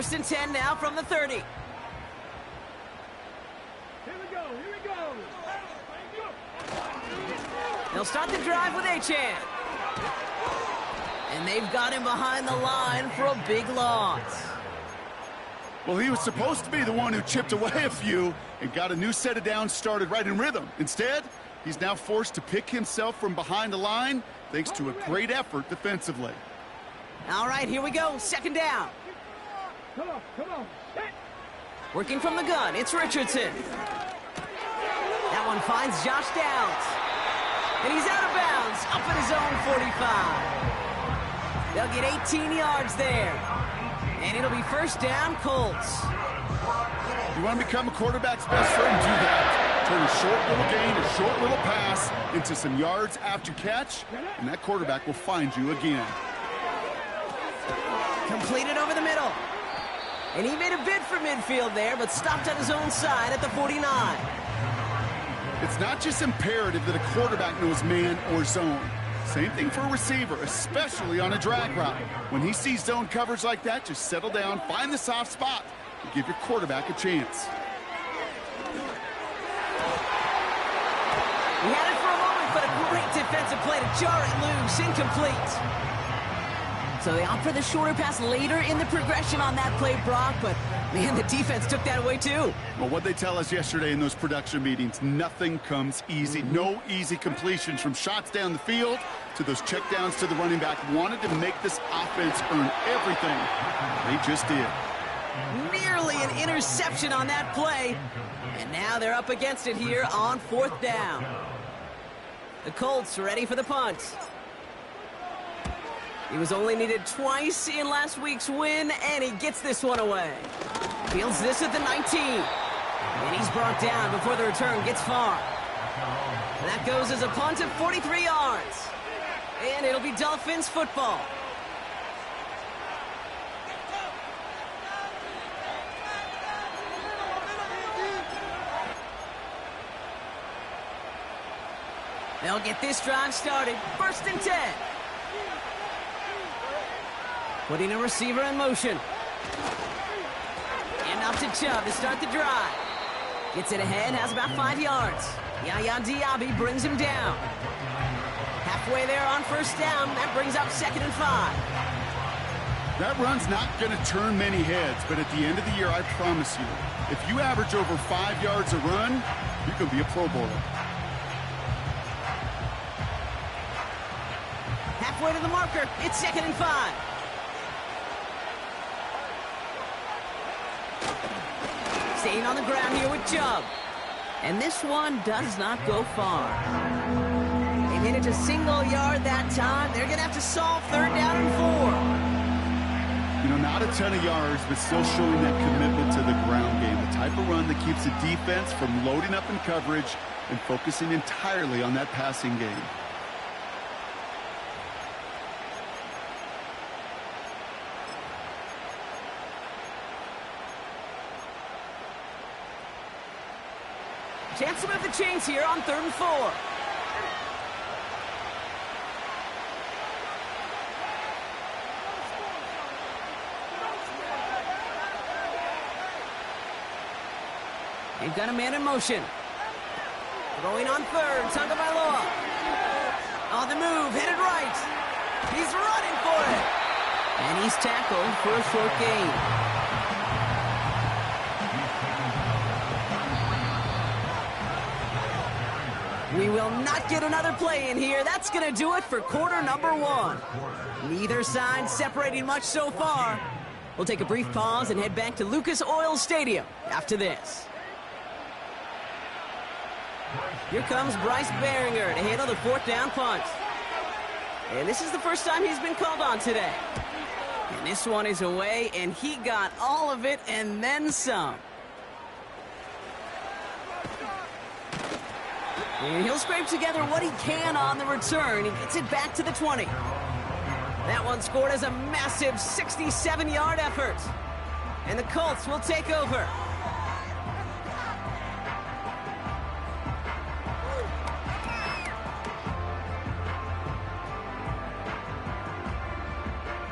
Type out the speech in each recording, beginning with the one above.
First and 10 now from the 30. Here we go. They'll start the drive with Achan. And they've got him behind the line for a big loss. Well, he was supposed to be the one who chipped away a few and got a new set of downs started right in rhythm. Instead, he's now forced to pick himself from behind the line thanks to a great effort defensively. All right, here we go. Second down. Come on. Working from the gun, it's Richardson. That one finds Josh Downs. And he's out of bounds, up at his own 45. They'll get 18 yards there. And it'll be first down, Colts. You want to become a quarterback's best friend? Do that. Turn a short little gain, a short little pass into some yards after catch, and that quarterback will find you again. Completed over the middle. And he made a bid for midfield there, but stopped on his own side at the 49. It's not just imperative that a quarterback knows man or zone. Same thing for a receiver, especially on a drag route. When he sees zone coverage like that, just settle down, find the soft spot, and give your quarterback a chance. He had it for a moment, but a great defensive play to jar it loose, incomplete. So they opt for the shorter pass later in the progression on that play, Brock, but man, the defense took that away too. Well, what they tell us yesterday in those production meetings, nothing comes easy. No easy completions from shots down the field to those checkdowns to the running back. Wanted to make this offense earn everything. They just did. Nearly an interception on that play. And now they're up against it here on fourth down. The Colts ready for the punt. He was only needed twice in last week's win, and he gets this one away. Fields this at the 19. And he's brought down before the return gets far. And that goes as a punt of 43 yards. And it'll be Dolphins football. They'll get this drive started. First and 10. Putting a receiver in motion. And up to Chubb to start the drive. Gets it ahead, has about 5 yards. Yaya Diaby brings him down. Halfway there on first down. That brings up 2nd and 5. That run's not going to turn many heads, but at the end of the year, I promise you, if you average over 5 yards a run, you can be a Pro Bowler. Halfway to the marker, it's 2nd and 5. Staying on the ground here with Chubb. And this one does not go far. They made it to single yard that time. They're going to have to solve 3rd down and 4. You know, not a ton of yards, but still showing that commitment to the ground game. The type of run that keeps the defense from loading up in coverage and focusing entirely on that passing game. Chance to move the chains here on 3rd and 4. They've got a man in motion. Throwing on 3rd, Tagovailoa. On the move, headed right. He's running for it. And he's tackled for a short gain. We will not get another play in here. That's going to do it for quarter number 1. Neither side separating much so far. We'll take a brief pause and head back to Lucas Oil Stadium after this. Here comes Bryce Behringer to handle the 4th down punt. And this is the first time he's been called on today. And this one is away, and he got all of it and then some. And he'll scrape together what he can on the return. He gets it back to the 20. That one scored as a massive 67-yard effort. And the Colts will take over.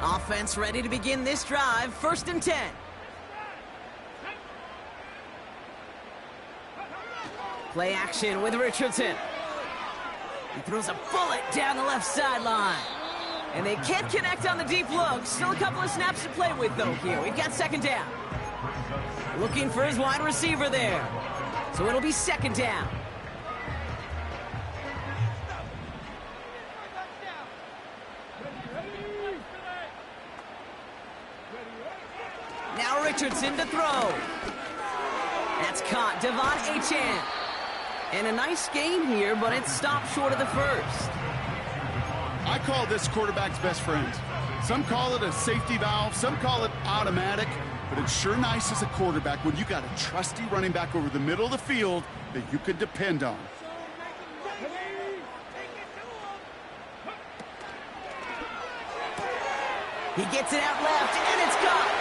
Offense ready to begin this drive. 1st and 10. Play action with Richardson. He throws a bullet down the left sideline. And they can't connect on the deep look. Still a couple of snaps to play with, though, here. We've got second down. Looking for his wide receiver there. So it'll be second down. Now Richardson to throw. That's caught. Devon Achane. And a nice gain here, but it's stopped short of the first. I call this quarterback's best friend. Some call it a safety valve, some call it automatic, but it's sure nice as a quarterback when you got a trusty running back over the middle of the field that you can depend on. He gets it out left, and it's gone.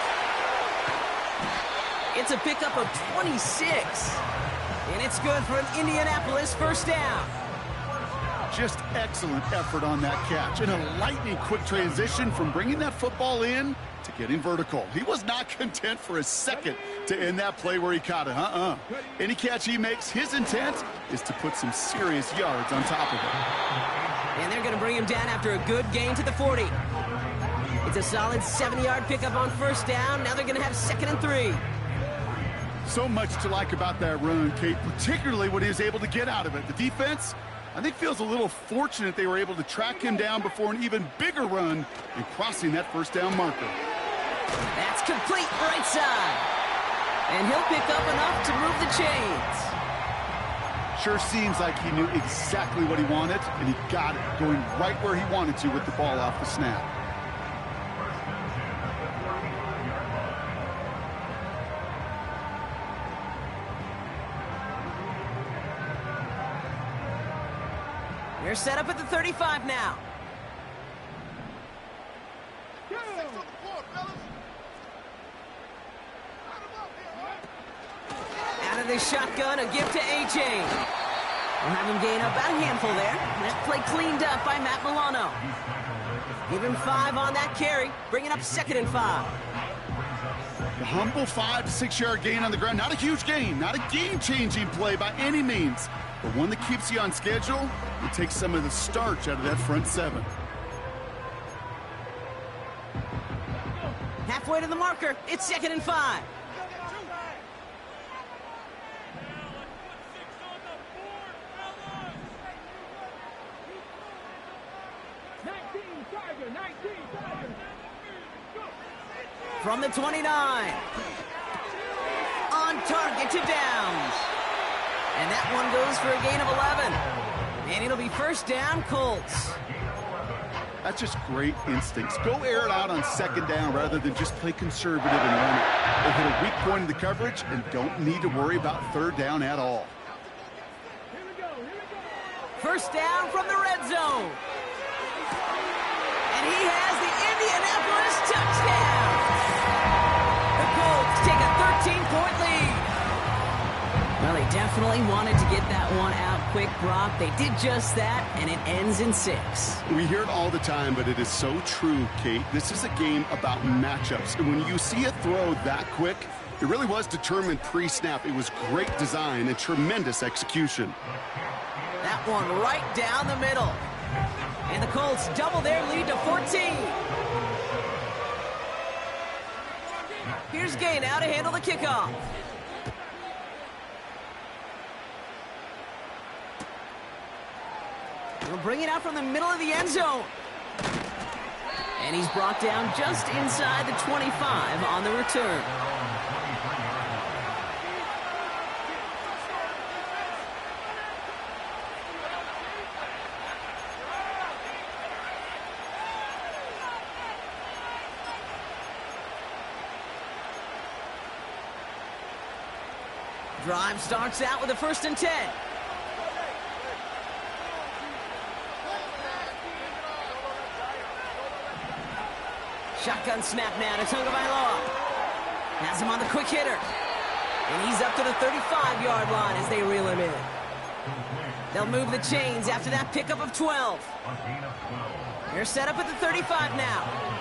It's a pickup of 26. And it's good for an Indianapolis first down. Just excellent effort on that catch. And a lightning quick transition from bringing that football in to getting vertical. He was not content for a second to end that play where he caught it. Any catch he makes, his intent is to put some serious yards on top of it. And they're going to bring him down after a good gain to the 40. It's a solid 70-yard pickup on first down. Now they're going to have 2nd and 3. So much to like about that run, Kate, particularly when he was able to get out of it. The defense, I think, feels a little fortunate they were able to track him down before an even bigger run and crossing that first down marker. That's complete right side. And he'll pick up enough to move the chains. Sure seems like he knew exactly what he wanted, and he got it, going right where he wanted to with the ball off the snap. They're set up at the 35 now. Out of the shotgun, a give to Achane. We'll have him gain up about a handful there. That play cleaned up by Matt Milano. Give him 5 on that carry, bringing up 2nd and 5. The humble 5 to 6 yard gain on the ground. Not a huge gain, not a game-changing play by any means, but one that keeps you on schedule and takes some of the starch out of that front 7. Halfway to the marker, it's 2nd and 5. From the 29. On target to Downs. And that one goes for a gain of 11. And it'll be first down, Colts. That's just great instincts. Go air it out on 2nd down rather than just play conservative and run it. They hit a weak point in the coverage and don't need to worry about 3rd down at all. First down from the red zone. And he has the Indianapolis touchdown. The Colts take a 13-point lead. Well, they definitely wanted to get that one out quick, Brock. They did just that, and it ends in 6. We hear it all the time, but it is so true, Kate. This is a game about matchups. And when you see a throw that quick, it really was determined pre-snap. It was great design and tremendous execution. That one right down the middle. And the Colts double their lead to 14. Here's Gay now to handle the kickoff. He'll bring it out from the middle of the end zone. And he's brought down just inside the 25 on the return. Drive starts out with a 1st and 10. Shotgun snap now to Tagovailoa. Has him on the quick hitter. And he's up to the 35-yard line as they reel him in. They'll move the chains after that pickup of 12. They're set up at the 35 now.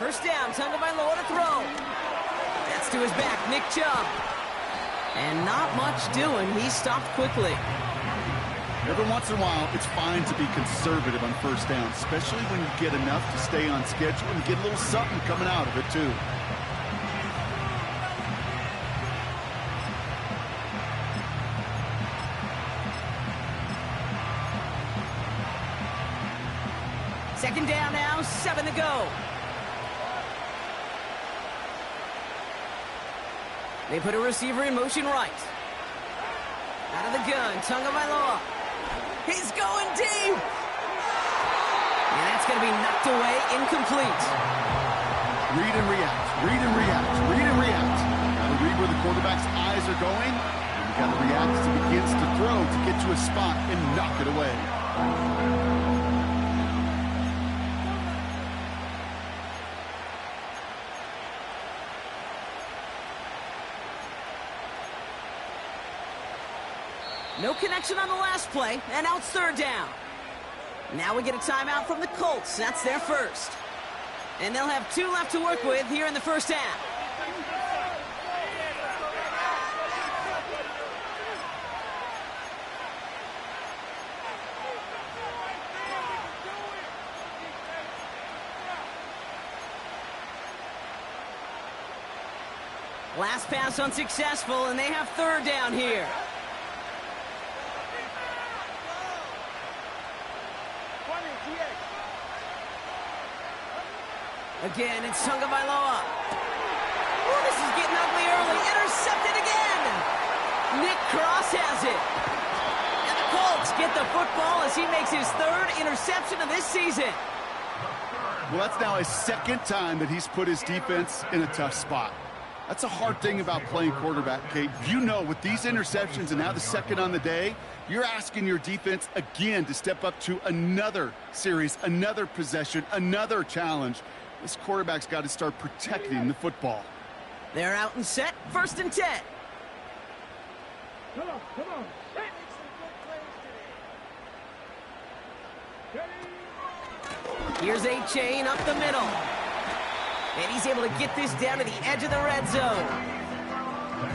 First down, Tagovailoa to throw. That's to his back, Nick Chubb. And not much doing. He stopped quickly. Every once in a while, it's fine to be conservative on first down, especially when you get enough to stay on schedule and get a little something coming out of it, too. Second down now, 7 to go. They put a receiver in motion right. Out of the gun, Tagovailoa. He's going deep. And that's going to be knocked away, incomplete. Read and react, read and react, read and react. Got to read where the quarterback's eyes are going, and you got to react as he begins to throw to get to a spot and knock it away. No connection on the last play, and now it's third down. Now we get a timeout from the Colts. That's their first. And they'll have 2 left to work with here in the first half. Last pass unsuccessful, and they have third down here. Again, it's Tagovailoa. Oh, this is getting ugly early. Intercepted again. Nick Cross has it. And the Colts get the football as he makes his 3rd interception of this season. Well, that's now his 2nd time that he's put his defense in a tough spot. That's a hard thing about playing quarterback, Kate. You know, with these interceptions and now the 2nd on the day, you're asking your defense again to step up to another series, another possession, another challenge. This quarterback's got to start protecting the football. They're out and set. 1st and 10. Come on, come on. Here's a chain up the middle. And he's able to get this down to the edge of the red zone.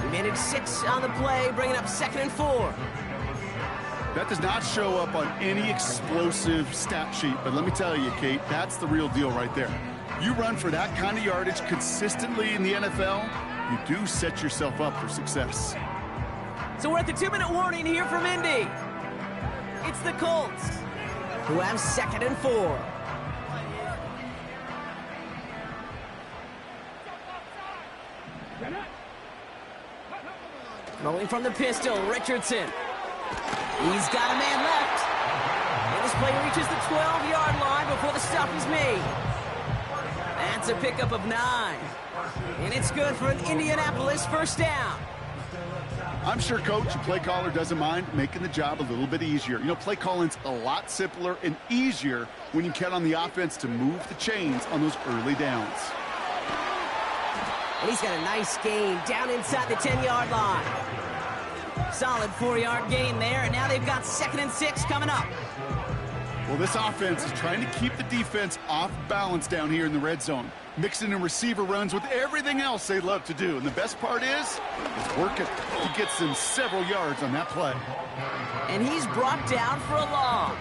He made it 6 on the play, bringing up 2nd and 4. That does not show up on any explosive stat sheet, but let me tell you, Kate, that's the real deal right there. You run for that kind of yardage consistently in the NFL, you do set yourself up for success. So we're at the 2-minute warning here from Indy. It's the Colts, who have 2nd and 4. Throwing from the pistol, Richardson. He's got a man left. And this play reaches the 12-yard line before the stop is made. That's a pickup of 9. And it's good for an Indianapolis first down. I'm sure coach and play caller doesn't mind making the job a little bit easier. You know, play calling's a lot simpler and easier when you count on the offense to move the chains on those early downs. And he's got a nice gain down inside the 10-yard line. Solid 4-yard gain there, and now they've got 2nd and 6 coming up. Well, this offense is trying to keep the defense off balance down here in the red zone, mixing in receiver runs with everything else they love to do. And the best part is, it's working. He gets them several yards on that play. And he's brought down for a loss.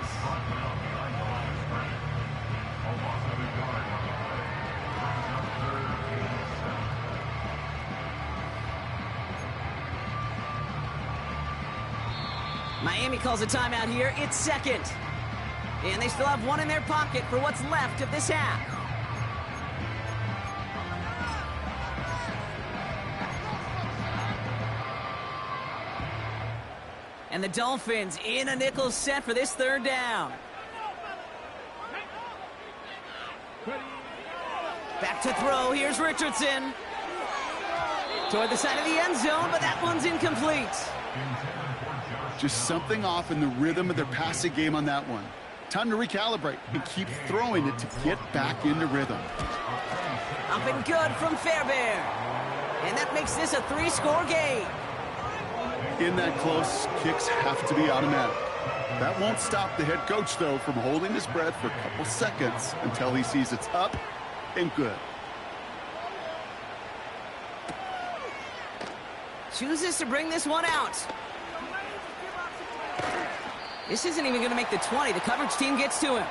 Miami calls a timeout here. It's 2nd. And they still have 1 in their pocket for what's left of this half. And the Dolphins in a nickel set for this 3rd down. Back to throw. Here's Richardson. Toward the side of the end zone, but that one's incomplete. Just something off in the rhythm of their passing game on that one. Time to recalibrate and keep throwing it to get back into rhythm. Up and good from Fairbairn. And that makes this a 3-score game. In that close, kicks have to be automatic. That won't stop the head coach, though, from holding his breath for a couple seconds until he sees it's up and good. chooses to bring this one out. This isn't even going to make the 20. The coverage team gets to him.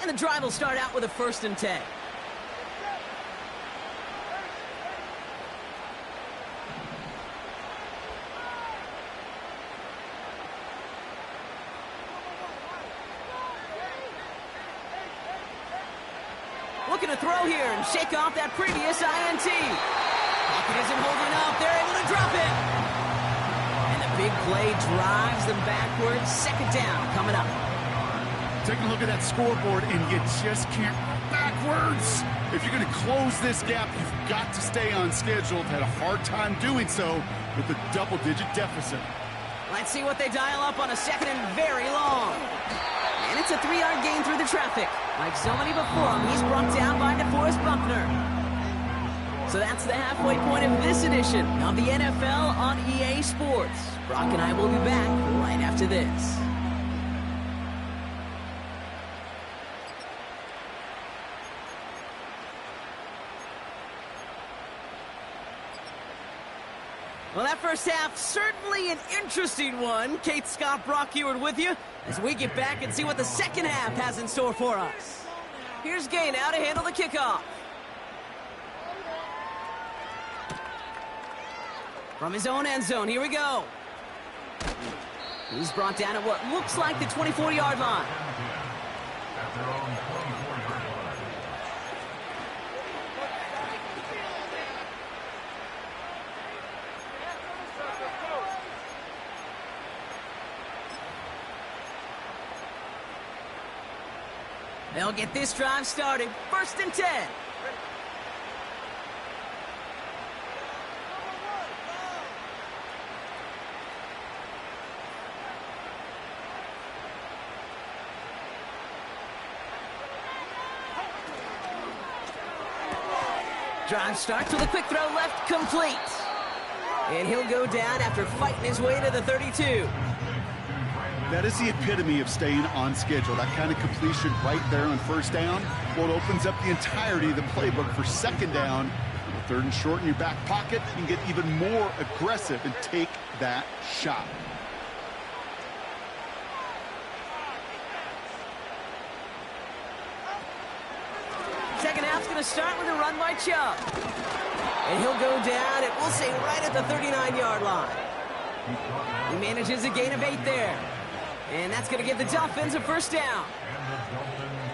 And the drive will start out with a 1st and 10. Looking to throw here and shake off that previous INT. Pocket isn't holding up. They're able to drop it. And the big play drives them backwards. 2nd down coming up. Taking a look at that scoreboard, and you just can't backwards. If you're going to close this gap, you've got to stay on schedule. Had a hard time doing so with a double-digit deficit. Let's see what they dial up on a 2nd and very long. And it's a 3-yard gain through the traffic. Like so many before him, he's brought down by DeForest Buckner. So that's the halfway point of this edition of the NFL on EA Sports. Brock and I will be back right after this. Well, that first half, certainly an interesting one. Kate, Scott, Brock Eward with you as we get back and see what the second half has in store for us. Here's Gay now to handle the kickoff. From his own end zone, here we go. He's brought down at what looks like the 24-yard line. They'll get this drive started. 1st and 10. Drive starts with a quick throw left, complete. And he'll go down after fighting his way to the 32. That is the epitome of staying on schedule. That kind of completion right there on 1st down. Well, it opens up the entirety of the playbook for 2nd down. 3rd and short in your back pocket. You can get even more aggressive and take that shot. Second half's going to start with a run by Chubb. And he'll go down, and we'll say right at the 39-yard line. He manages a gain of 8 there. And that's going to give the Dolphins a 1st down.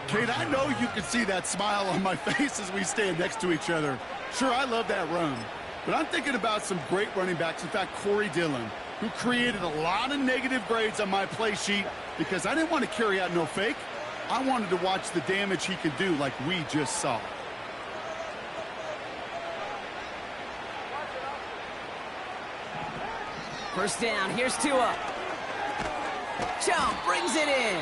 Kate, I know you can see that smile on my face as we stand next to each other. Sure, I love that run. But I'm thinking about some great running backs. In fact, Corey Dillon, who created a lot of negative grades on my play sheet because I didn't want to carry out no fake. I wanted to watch the damage he could do like we just saw. First down, here's Tua. Chubb brings it in.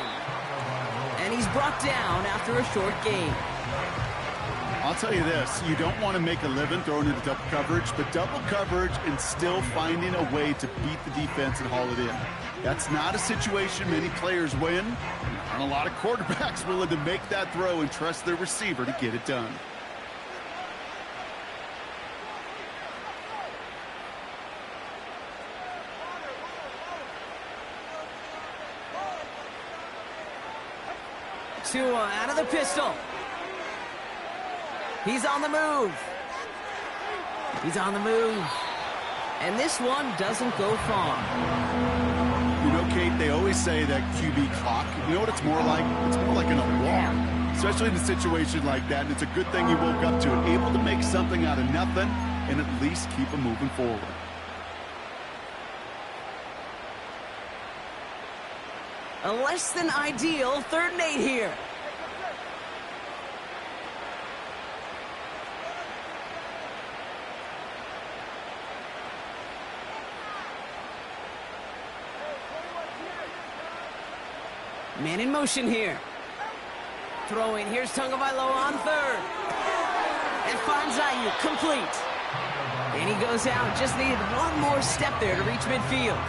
And he's brought down after a short gain. I'll tell you this, you don't want to make a living throwing into double coverage, but double coverage and still finding a way to beat the defense and haul it in. That's not a situation many players win. There aren't a lot of quarterbacks willing to make that throw and trust their receiver to get it done. Tua out of the pistol. He's on the move. He's on the move. And this one doesn't go far. You know, Kate, they always say that QB clock, you know what it's more like? It's more like an alarm, especially in a situation like that. And it's a good thing you woke up to it, able to make something out of nothing and at least keep them moving forward. A less than ideal 3rd and 8 here. Man in motion here. Throwing, here's Tagovailoa on third. And finds Ayuk, complete. And he goes out, just needed one more step there to reach midfield.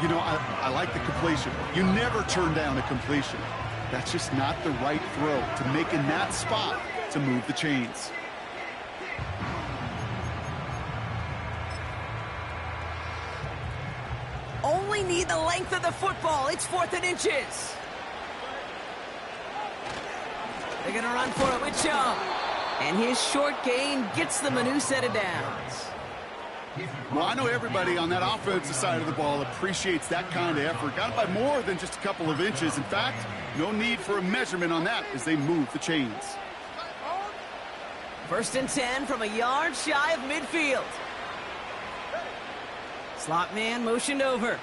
You know, I like the completion. You never turn down a completion. That's just not the right throw to make in that spot to move the chains. Only need the length of the football. It's 4th and inches. They're going to run for it with Chubb. And his short gain gets them a new set of downs. Well, I know everybody on that offensive side of the ball appreciates that kind of effort. Got it by more than just a couple of inches. In fact, no need for a measurement on that as they move the chains. 1st and 10 from a yard shy of midfield. Slot man motioned over.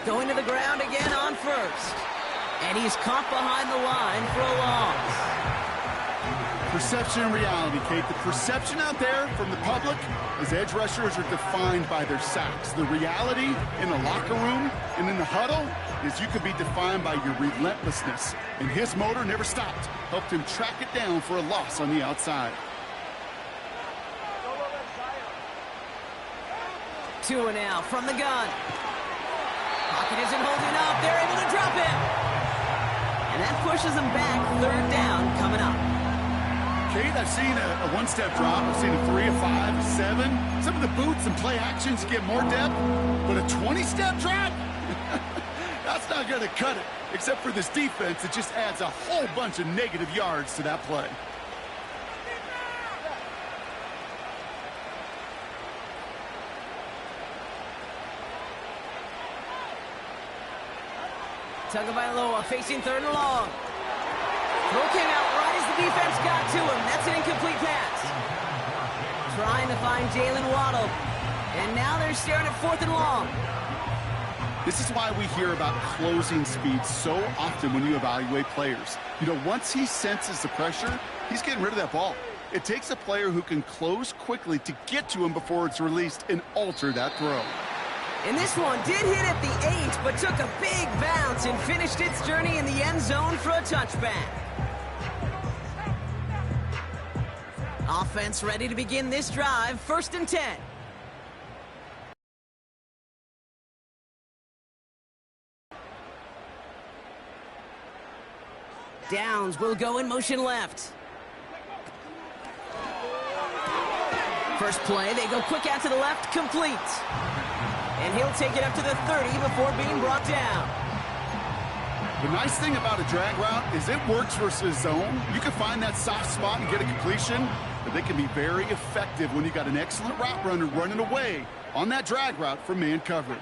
Going to the ground again on first. And he's caught behind the line for a loss. Perception and reality, Kate. The perception out there from the public is edge rushers are defined by their sacks. The reality in the locker room and in the huddle is you could be defined by your relentlessness. And his motor never stopped. Helped him track it down for a loss on the outside. 2 and out from the gun. Pocket isn't holding up. They're able to drop him. And that pushes them back. 3rd down coming up. Kate, I've seen a one-step drop. I've seen a 3, a 5, a 7. Some of the boots and play actions get more depth. But a 20-step drop? That's not going to cut it. Except for this defense, it just adds a whole bunch of negative yards to that play. Tagovailoa facing 3rd and long. Throw came out right as the defense got to him. That's an incomplete pass. Trying to find Jalen Waddle. And now they're staring at 4th and long. This is why we hear about closing speed so often when you evaluate players. You know, once he senses the pressure, he's getting rid of that ball. It takes a player who can close quickly to get to him before it's released and alter that throw. And this one did hit at the 8, but took a big bounce and finished its journey in the end zone for a touchback. Offense ready to begin this drive, 1st and 10. Downs will go in motion left. First play, they go quick out to the left, complete. And he'll take it up to the 30 before being brought down. The nice thing about a drag route is it works versus zone. You can find that soft spot and get a completion, but they can be very effective when you got an excellent route runner running away on that drag route from man coverage.